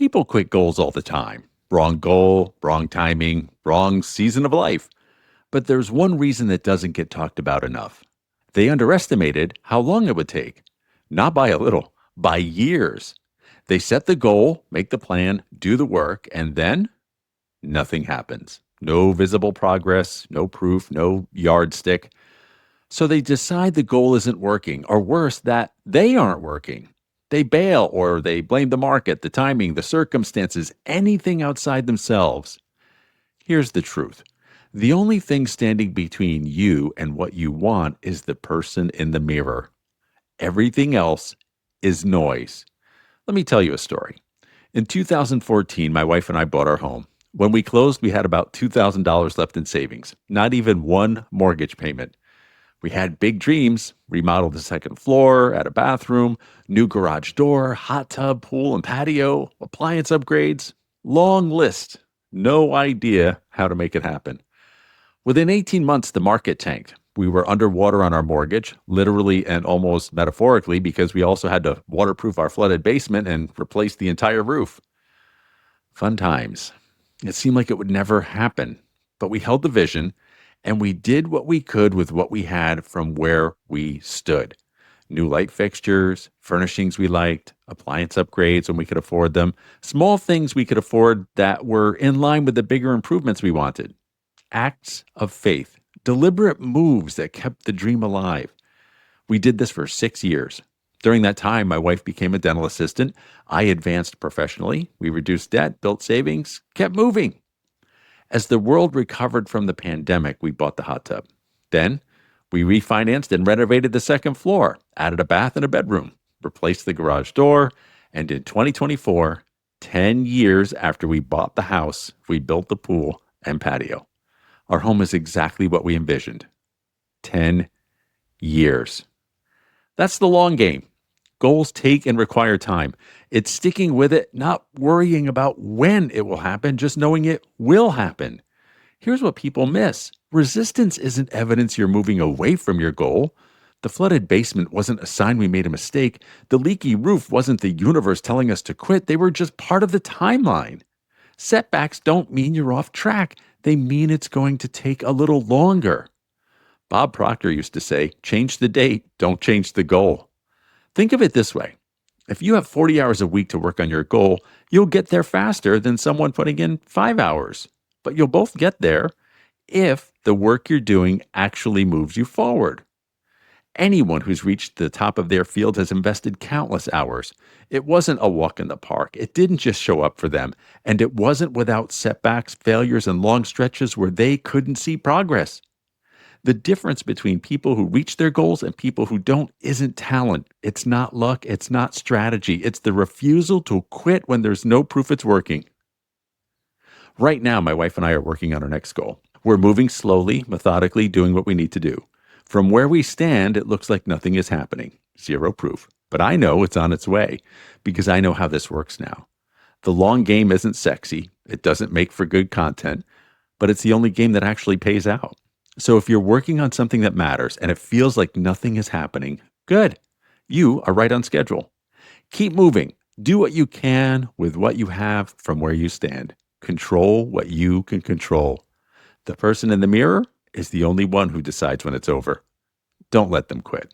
People quit goals all the time. Wrong goal, wrong timing, wrong season of life. But there's one reason that doesn't get talked about enough. They underestimated how long it would take. Not by a little, by years. They set the goal, make the plan, do the work, and then nothing happens. No visible progress, no proof, no yardstick. So they decide the goal isn't working, or worse, that they aren't working. They bail or they blame the market, the timing, the circumstances, anything outside themselves. Here's the truth. The only thing standing between you and what you want is the person in the mirror. Everything else is noise. Let me tell you a story. In 2014, my wife and I bought our home. When we closed, we had about $2,000 left in savings, not even one mortgage payment. We had big dreams, remodeled the second floor, add a bathroom, new garage door, hot tub, pool and patio, appliance upgrades. Long list. No idea how to make it happen. Within 18 months, the market tanked. We were underwater on our mortgage, literally and almost metaphorically, because we also had to waterproof our flooded basement and replace the entire roof. Fun times. It seemed like it would never happen, but we held the vision and we did what we could with what we had from where we stood. New light fixtures, furnishings we liked, appliance upgrades when we could afford them, small things we could afford that were in line with the bigger improvements we wanted. Acts of faith, deliberate moves that kept the dream alive. We did this for 6 years. During that time, my wife became a dental assistant. I advanced professionally. We reduced debt, built savings, kept moving. As the world recovered from the pandemic, we bought the hot tub. Then we refinanced and renovated the second floor, added a bath and a bedroom, replaced the garage door, and in 2024, 10 years after we bought the house, we built the pool and patio. Our home is exactly what we envisioned. 10 years. That's the long game. Goals take and require time. It's sticking with it, not worrying about when it will happen, just knowing it will happen. Here's what people miss. Resistance isn't evidence you're moving away from your goal. The flooded basement wasn't a sign we made a mistake. The leaky roof wasn't the universe telling us to quit. They were just part of the timeline. Setbacks don't mean you're off track. They mean it's going to take a little longer. Bob Proctor used to say, change the date, don't change the goal. Think of it this way. If you have 40 hours a week to work on your goal, you'll get there faster than someone putting in 5 hours. But you'll both get there if the work you're doing actually moves you forward. Anyone who's reached the top of their field has invested countless hours. It wasn't a walk in the park. It didn't just show up for them. And it wasn't without setbacks, failures, and long stretches where they couldn't see progress. The difference between people who reach their goals and people who don't isn't talent. It's not luck. It's not strategy. It's the refusal to quit when there's no proof it's working. Right now, my wife and I are working on our next goal. We're moving slowly, methodically, doing what we need to do. From where we stand, it looks like nothing is happening. Zero proof. But I know it's on its way because I know how this works now. The long game isn't sexy. It doesn't make for good content, but it's the only game that actually pays out. So if you're working on something that matters and it feels like nothing is happening, good. You are right on schedule. Keep moving. Do what you can with what you have from where you stand. Control what you can control. The person in the mirror is the only one who decides when it's over. Don't let them quit.